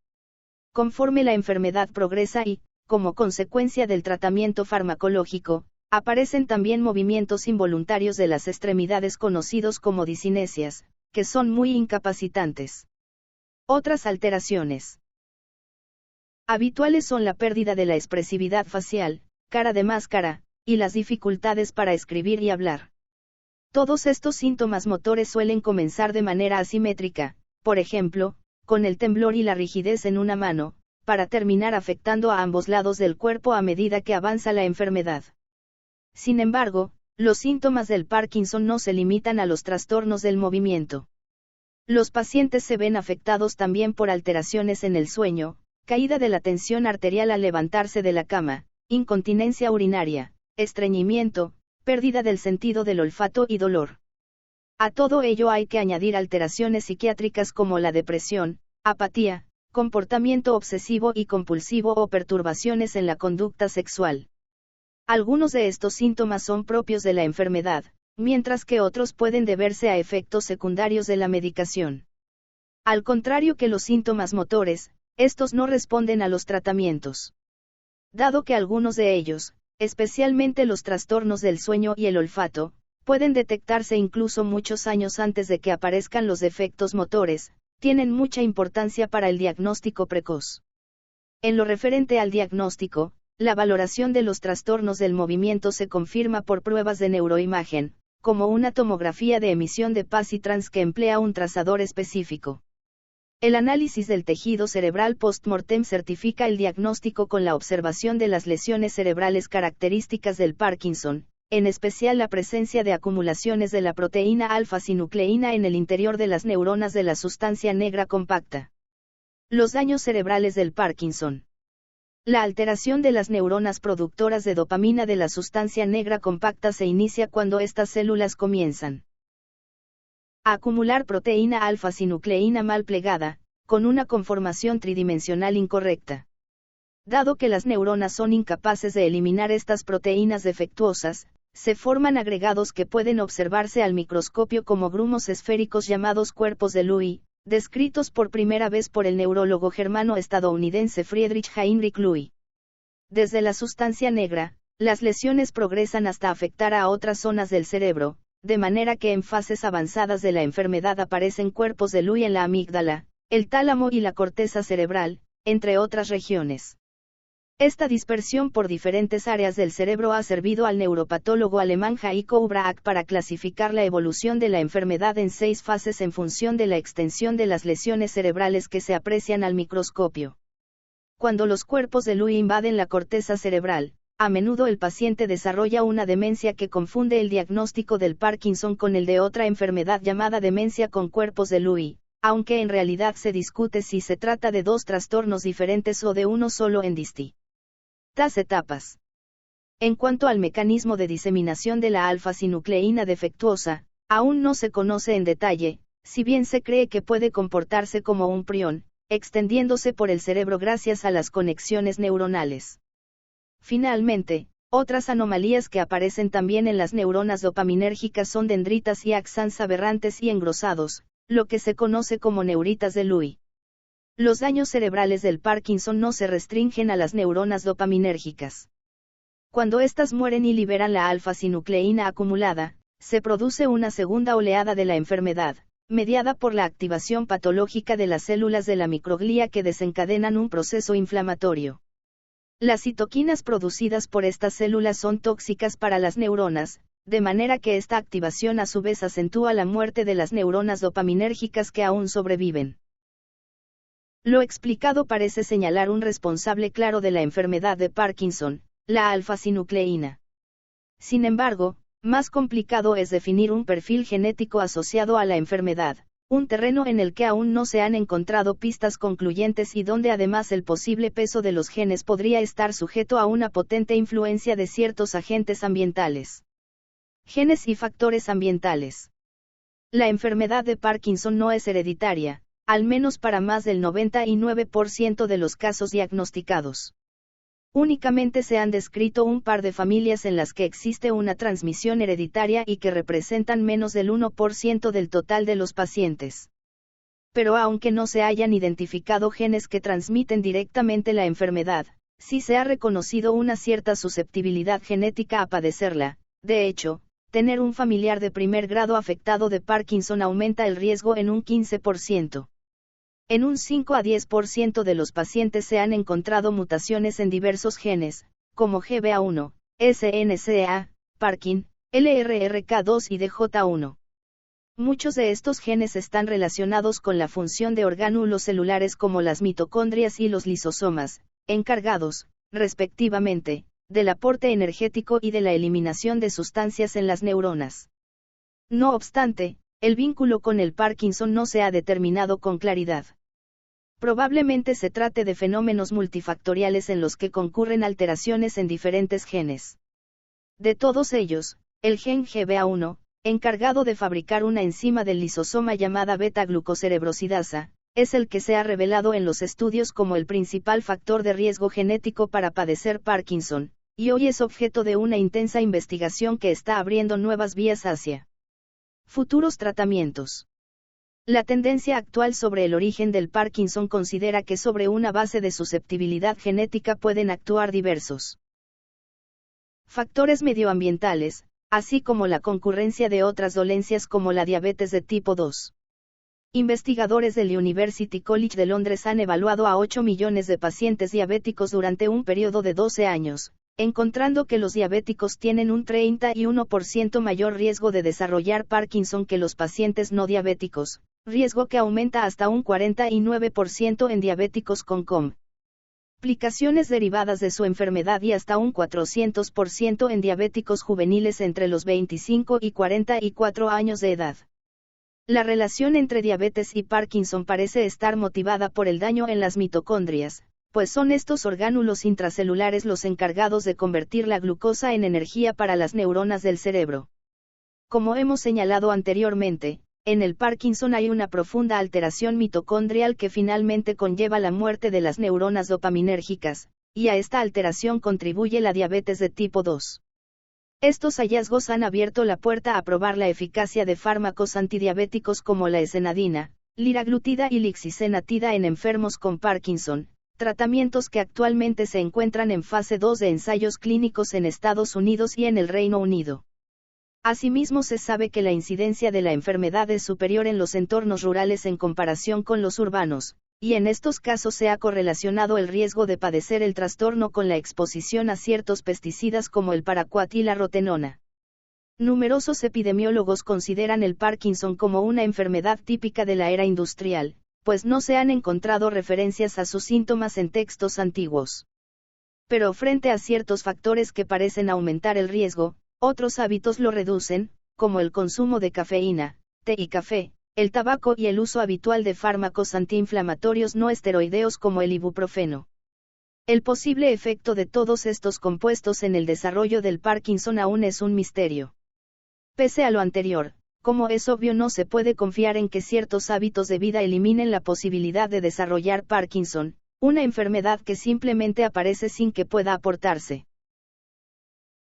Conforme la enfermedad progresa y, como consecuencia del tratamiento farmacológico, aparecen también movimientos involuntarios de las extremidades conocidos como disinesias, que son muy incapacitantes. Otras alteraciones habituales son la pérdida de la expresividad facial, cara de máscara, y las dificultades para escribir y hablar. Todos estos síntomas motores suelen comenzar de manera asimétrica, por ejemplo, con el temblor y la rigidez en una mano, para terminar afectando a ambos lados del cuerpo a medida que avanza la enfermedad. Sin embargo, los síntomas del Parkinson no se limitan a los trastornos del movimiento. Los pacientes se ven afectados también por alteraciones en el sueño, caída de la tensión arterial al levantarse de la cama, incontinencia urinaria, estreñimiento, pérdida del sentido del olfato y dolor. A todo ello hay que añadir alteraciones psiquiátricas como la depresión, apatía, comportamiento obsesivo y compulsivo o perturbaciones en la conducta sexual. Algunos de estos síntomas son propios de la enfermedad, mientras que otros pueden deberse a efectos secundarios de la medicación. Al contrario que los síntomas motores, estos no responden a los tratamientos. Dado que algunos de ellos, especialmente los trastornos del sueño y el olfato, pueden detectarse incluso muchos años antes de que aparezcan los defectos motores, tienen mucha importancia para el diagnóstico precoz. En lo referente al diagnóstico, la valoración de los trastornos del movimiento se confirma por pruebas de neuroimagen, como una tomografía de emisión de PASI-Trans que emplea un trazador específico. El análisis del tejido cerebral post-mortem certifica el diagnóstico con la observación de las lesiones cerebrales características del Parkinson, en especial la presencia de acumulaciones de la proteína alfa-sinucleína en el interior de las neuronas de la sustancia negra compacta. Los daños cerebrales del Parkinson. La alteración de las neuronas productoras de dopamina de la sustancia negra compacta se inicia cuando estas células comienzan a acumular proteína alfa-sinucleína mal plegada, con una conformación tridimensional incorrecta. Dado que las neuronas son incapaces de eliminar estas proteínas defectuosas, se forman agregados que pueden observarse al microscopio como grumos esféricos llamados cuerpos de Lewy, descritos por primera vez por el neurólogo germano-estadounidense Friedrich Heinrich Lewy. Desde la sustancia negra, las lesiones progresan hasta afectar a otras zonas del cerebro, de manera que en fases avanzadas de la enfermedad aparecen cuerpos de Lewy en la amígdala, el tálamo y la corteza cerebral, entre otras regiones. Esta dispersión por diferentes áreas del cerebro ha servido al neuropatólogo alemán Heiko Braak para clasificar la evolución de la enfermedad en 6 fases en función de la extensión de las lesiones cerebrales que se aprecian al microscopio. Cuando los cuerpos de Lewy invaden la corteza cerebral, a menudo el paciente desarrolla una demencia que confunde el diagnóstico del Parkinson con el de otra enfermedad llamada demencia con cuerpos de Lewy, aunque en realidad se discute si se trata de 2 trastornos diferentes o de uno solo en distintas etapas. En cuanto al mecanismo de diseminación de la alfa-sinucleína defectuosa, aún no se conoce en detalle, si bien se cree que puede comportarse como un prión, extendiéndose por el cerebro gracias a las conexiones neuronales. Finalmente, otras anomalías que aparecen también en las neuronas dopaminérgicas son dendritas y axons aberrantes y engrosados, lo que se conoce como neuritas de Lewy. Los daños cerebrales del Parkinson no se restringen a las neuronas dopaminérgicas. Cuando éstas mueren y liberan la alfa-sinucleína acumulada, se produce una segunda oleada de la enfermedad, mediada por la activación patológica de las células de la microglía que desencadenan un proceso inflamatorio. Las citoquinas producidas por estas células son tóxicas para las neuronas, de manera que esta activación a su vez acentúa la muerte de las neuronas dopaminérgicas que aún sobreviven. Lo explicado parece señalar un responsable claro de la enfermedad de Parkinson, la alfa-sinucleína. Sin embargo, más complicado es definir un perfil genético asociado a la enfermedad, un terreno en el que aún no se han encontrado pistas concluyentes y donde además el posible peso de los genes podría estar sujeto a una potente influencia de ciertos agentes ambientales. Genes y factores ambientales. La enfermedad de Parkinson no es hereditaria, al menos para más del 99% de los casos diagnosticados. Únicamente se han descrito un par de familias en las que existe una transmisión hereditaria y que representan menos del 1% del total de los pacientes. Pero aunque no se hayan identificado genes que transmiten directamente la enfermedad, sí se ha reconocido una cierta susceptibilidad genética a padecerla. De hecho, tener un familiar de primer grado afectado de Parkinson aumenta el riesgo en un 15%. En un 5 a 10% de los pacientes se han encontrado mutaciones en diversos genes, como GBA1, SNCA, Parkin, LRRK2 y DJ1. Muchos de estos genes están relacionados con la función de orgánulos celulares como las mitocondrias y los lisosomas, encargados, respectivamente, del aporte energético y de la eliminación de sustancias en las neuronas. No obstante, el vínculo con el Parkinson no se ha determinado con claridad. Probablemente se trate de fenómenos multifactoriales en los que concurren alteraciones en diferentes genes. De todos ellos, el gen GBA1, encargado de fabricar una enzima del lisosoma llamada beta-glucocerebrosidasa, es el que se ha revelado en los estudios como el principal factor de riesgo genético para padecer Parkinson, y hoy es objeto de una intensa investigación que está abriendo nuevas vías hacia futuros tratamientos. La tendencia actual sobre el origen del Parkinson considera que sobre una base de susceptibilidad genética pueden actuar diversos factores medioambientales, así como la concurrencia de otras dolencias como la diabetes de tipo 2. Investigadores del University College de Londres han evaluado a 8 millones de pacientes diabéticos durante un periodo de 12 años, encontrando que los diabéticos tienen un 31% mayor riesgo de desarrollar Parkinson que los pacientes no diabéticos, riesgo que aumenta hasta un 49% en diabéticos con complicaciones derivadas de su enfermedad y hasta un 400% en diabéticos juveniles entre los 25 y 44 años de edad. La relación entre diabetes y Parkinson parece estar motivada por el daño en las mitocondrias, pues son estos orgánulos intracelulares los encargados de convertir la glucosa en energía para las neuronas del cerebro. Como hemos señalado anteriormente, en el Parkinson hay una profunda alteración mitocondrial que finalmente conlleva la muerte de las neuronas dopaminérgicas, y a esta alteración contribuye la diabetes de tipo 2. Estos hallazgos han abierto la puerta a probar la eficacia de fármacos antidiabéticos como la esenadina, liraglutida y lixisenatida en enfermos con Parkinson, tratamientos que actualmente se encuentran en fase 2 de ensayos clínicos en Estados Unidos y en el Reino Unido. Asimismo, se sabe que la incidencia de la enfermedad es superior en los entornos rurales en comparación con los urbanos, y en estos casos se ha correlacionado el riesgo de padecer el trastorno con la exposición a ciertos pesticidas como el paraquat y la rotenona. Numerosos epidemiólogos consideran el Parkinson como una enfermedad típica de la era industrial, pues no se han encontrado referencias a sus síntomas en textos antiguos. Pero frente a ciertos factores que parecen aumentar el riesgo, otros hábitos lo reducen, como el consumo de cafeína, té y café, el tabaco y el uso habitual de fármacos antiinflamatorios no esteroideos como el ibuprofeno. El posible efecto de todos estos compuestos en el desarrollo del Parkinson aún es un misterio. Pese a lo anterior, como es obvio, no se puede confiar en que ciertos hábitos de vida eliminen la posibilidad de desarrollar Parkinson, una enfermedad que simplemente aparece sin que pueda aportarse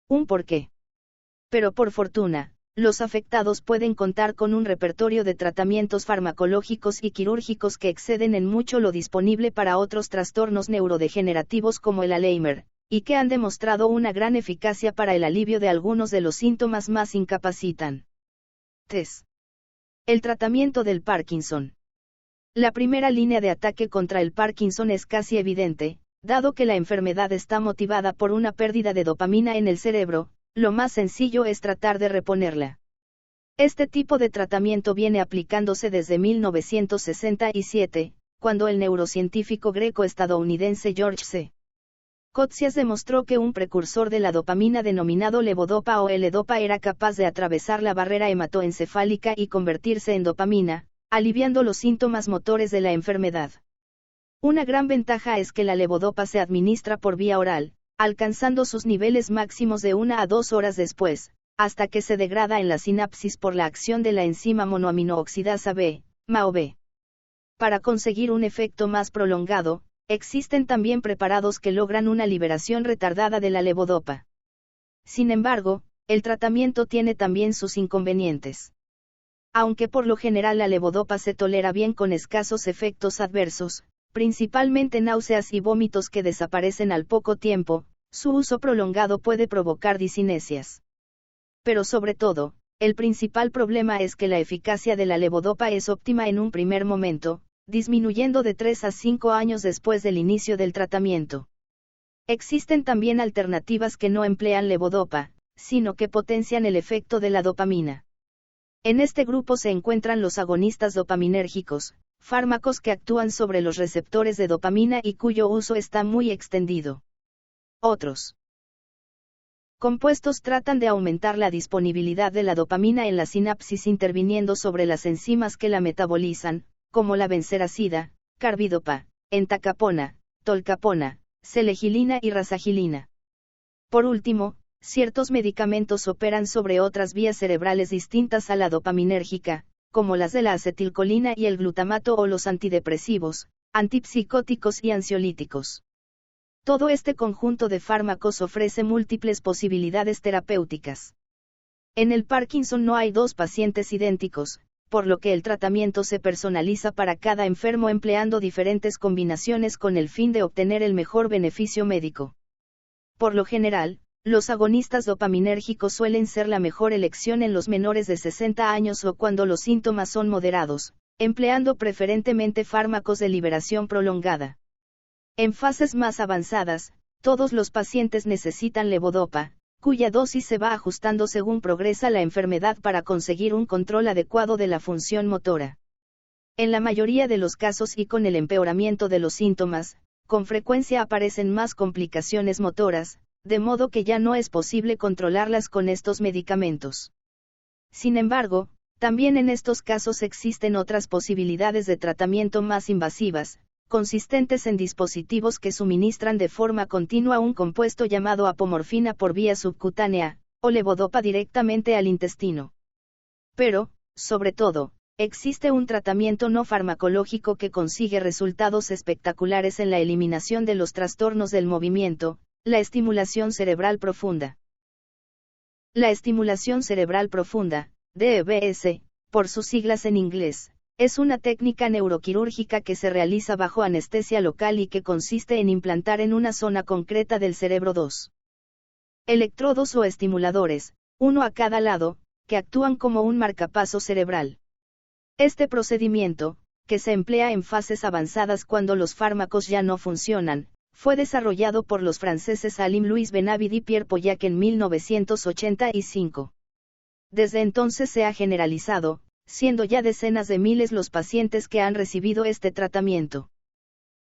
un porqué. Pero por fortuna, los afectados pueden contar con un repertorio de tratamientos farmacológicos y quirúrgicos que exceden en mucho lo disponible para otros trastornos neurodegenerativos como el Alzheimer, y que han demostrado una gran eficacia para el alivio de algunos de los síntomas más incapacitantes. El tratamiento del Parkinson. La primera línea de ataque contra el Parkinson es casi evidente, dado que la enfermedad está motivada por una pérdida de dopamina en el cerebro. Lo más sencillo es tratar de reponerla. Este tipo de tratamiento viene aplicándose desde 1967, cuando el neurocientífico greco-estadounidense George C. Cotsias demostró que un precursor de la dopamina denominado levodopa o L-dopa era capaz de atravesar la barrera hematoencefálica y convertirse en dopamina, aliviando los síntomas motores de la enfermedad. Una gran ventaja es que la levodopa se administra por vía oral, alcanzando sus niveles máximos de 1 a 2 horas después, hasta que se degrada en la sinapsis por la acción de la enzima monoaminooxidasa B, MAO-B. Para conseguir un efecto más prolongado, existen también preparados que logran una liberación retardada de la levodopa. Sin embargo, el tratamiento tiene también sus inconvenientes. Aunque por lo general la levodopa se tolera bien con escasos efectos adversos, principalmente náuseas y vómitos que desaparecen al poco tiempo, su uso prolongado puede provocar discinesias. Pero sobre todo, el principal problema es que la eficacia de la levodopa es óptima en un primer momento, disminuyendo de 3 a 5 años después del inicio del tratamiento. Existen también alternativas que no emplean levodopa, sino que potencian el efecto de la dopamina. En este grupo se encuentran los agonistas dopaminérgicos, fármacos que actúan sobre los receptores de dopamina y cuyo uso está muy extendido. Otros compuestos tratan de aumentar la disponibilidad de la dopamina en la sinapsis interviniendo sobre las enzimas que la metabolizan, como la benseracida, carbidopa, entacapona, tolcapona, selegilina y rasagilina. Por último, ciertos medicamentos operan sobre otras vías cerebrales distintas a la dopaminérgica, como las de la acetilcolina y el glutamato o los antidepresivos, antipsicóticos y ansiolíticos. Todo este conjunto de fármacos ofrece múltiples posibilidades terapéuticas. En el Parkinson no hay dos pacientes idénticos, por lo que el tratamiento se personaliza para cada enfermo empleando diferentes combinaciones con el fin de obtener el mejor beneficio médico. Por lo general, los agonistas dopaminérgicos suelen ser la mejor elección en los menores de 60 años o cuando los síntomas son moderados, empleando preferentemente fármacos de liberación prolongada. En fases más avanzadas, todos los pacientes necesitan levodopa, cuya dosis se va ajustando según progresa la enfermedad para conseguir un control adecuado de la función motora. En la mayoría de los casos y con el empeoramiento de los síntomas, con frecuencia aparecen más complicaciones motoras, de modo que ya no es posible controlarlas con estos medicamentos. Sin embargo, también en estos casos existen otras posibilidades de tratamiento más invasivas, consistentes en dispositivos que suministran de forma continua un compuesto llamado apomorfina por vía subcutánea, o levodopa directamente al intestino. Pero, sobre todo, existe un tratamiento no farmacológico que consigue resultados espectaculares en la eliminación de los trastornos del movimiento, la estimulación cerebral profunda. La estimulación cerebral profunda, DBS, por sus siglas en inglés, es una técnica neuroquirúrgica que se realiza bajo anestesia local y que consiste en implantar en una zona concreta del cerebro dos electrodos o estimuladores, uno a cada lado, que actúan como un marcapaso cerebral. Este procedimiento, que se emplea en fases avanzadas cuando los fármacos ya no funcionan, fue desarrollado por los franceses Salim-Louis Benavid y Pierre Pollack en 1985. Desde entonces se ha generalizado, siendo ya decenas de miles los pacientes que han recibido este tratamiento.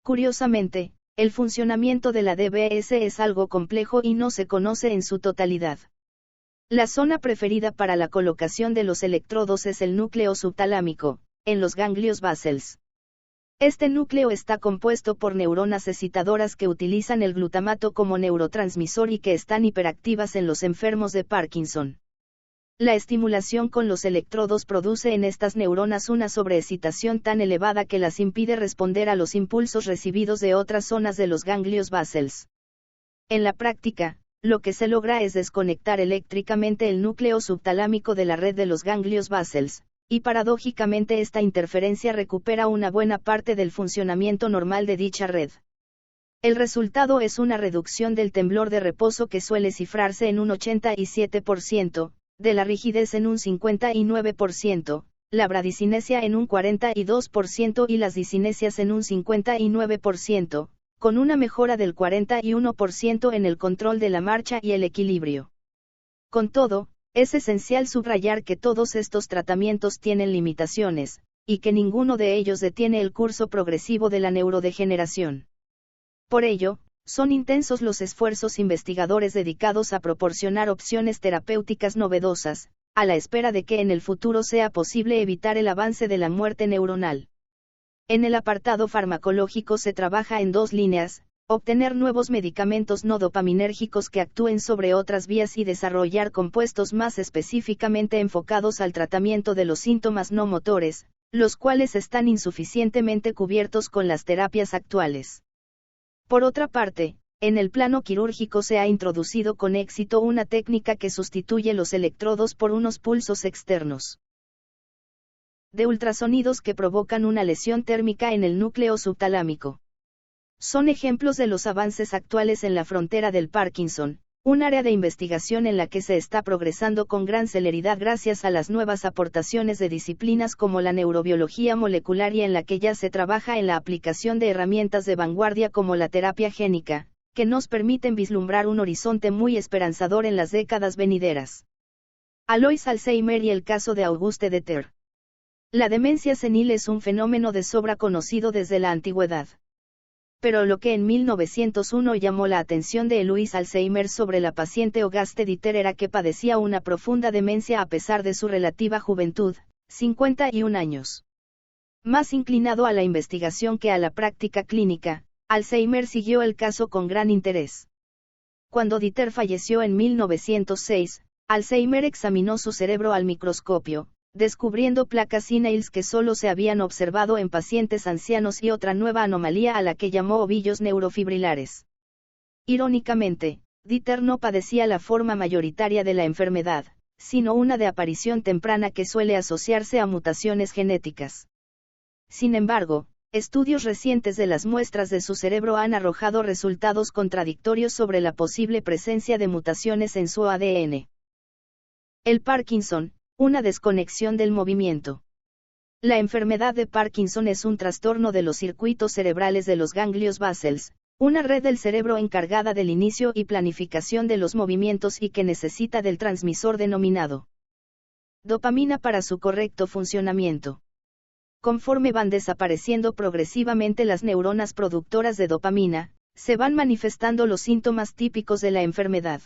Curiosamente, el funcionamiento de la DBS es algo complejo y no se conoce en su totalidad. La zona preferida para la colocación de los electrodos es el núcleo subtalámico, en los ganglios basales. Este núcleo está compuesto por neuronas excitadoras que utilizan el glutamato como neurotransmisor y que están hiperactivas en los enfermos de Parkinson. La estimulación con los electrodos produce en estas neuronas una sobreexcitación tan elevada que las impide responder a los impulsos recibidos de otras zonas de los ganglios basales. En la práctica, lo que se logra es desconectar eléctricamente el núcleo subtalámico de la red de los ganglios basales, y paradójicamente esta interferencia recupera una buena parte del funcionamiento normal de dicha red. El resultado es una reducción del temblor de reposo que suele cifrarse en un 87%, de la rigidez en un 59%, la bradicinesia en un 42% y las dicinesias en un 59%, con una mejora del 41% en el control de la marcha y el equilibrio. Con todo, es esencial subrayar que todos estos tratamientos tienen limitaciones, y que ninguno de ellos detiene el curso progresivo de la neurodegeneración. Por ello, son intensos los esfuerzos investigadores dedicados a proporcionar opciones terapéuticas novedosas, a la espera de que en el futuro sea posible evitar el avance de la muerte neuronal. En el apartado farmacológico se trabaja en dos líneas: obtener nuevos medicamentos no dopaminérgicos que actúen sobre otras vías y desarrollar compuestos más específicamente enfocados al tratamiento de los síntomas no motores, los cuales están insuficientemente cubiertos con las terapias actuales. Por otra parte, en el plano quirúrgico se ha introducido con éxito una técnica que sustituye los electrodos por unos pulsos externos de ultrasonidos que provocan una lesión térmica en el núcleo subtalámico. Son ejemplos de los avances actuales en la frontera del Parkinson, un área de investigación en la que se está progresando con gran celeridad gracias a las nuevas aportaciones de disciplinas como la neurobiología molecular y en la que ya se trabaja en la aplicación de herramientas de vanguardia como la terapia génica, que nos permiten vislumbrar un horizonte muy esperanzador en las décadas venideras. Alois Alzheimer y el caso de Auguste Deter. La demencia senil es un fenómeno de sobra conocido desde la antigüedad. Pero lo que en 1901 llamó la atención de Louis Alzheimer sobre la paciente Auguste Deter era que padecía una profunda demencia a pesar de su relativa juventud, 51 años. Más inclinado a la investigación que a la práctica clínica, Alzheimer siguió el caso con gran interés. Cuando Deter falleció en 1906, Alzheimer examinó su cerebro al microscopio, descubriendo placas senils que solo se habían observado en pacientes ancianos y otra nueva anomalía a la que llamó ovillos neurofibrilares. Irónicamente, Deter no padecía la forma mayoritaria de la enfermedad, sino una de aparición temprana que suele asociarse a mutaciones genéticas. Sin embargo, estudios recientes de las muestras de su cerebro han arrojado resultados contradictorios sobre la posible presencia de mutaciones en su ADN. El Parkinson, una desconexión del movimiento. La enfermedad de Parkinson es un trastorno de los circuitos cerebrales de los ganglios basales, una red del cerebro encargada del inicio y planificación de los movimientos y que necesita del transmisor denominado dopamina para su correcto funcionamiento. Conforme van desapareciendo progresivamente las neuronas productoras de dopamina, se van manifestando los síntomas típicos de la enfermedad.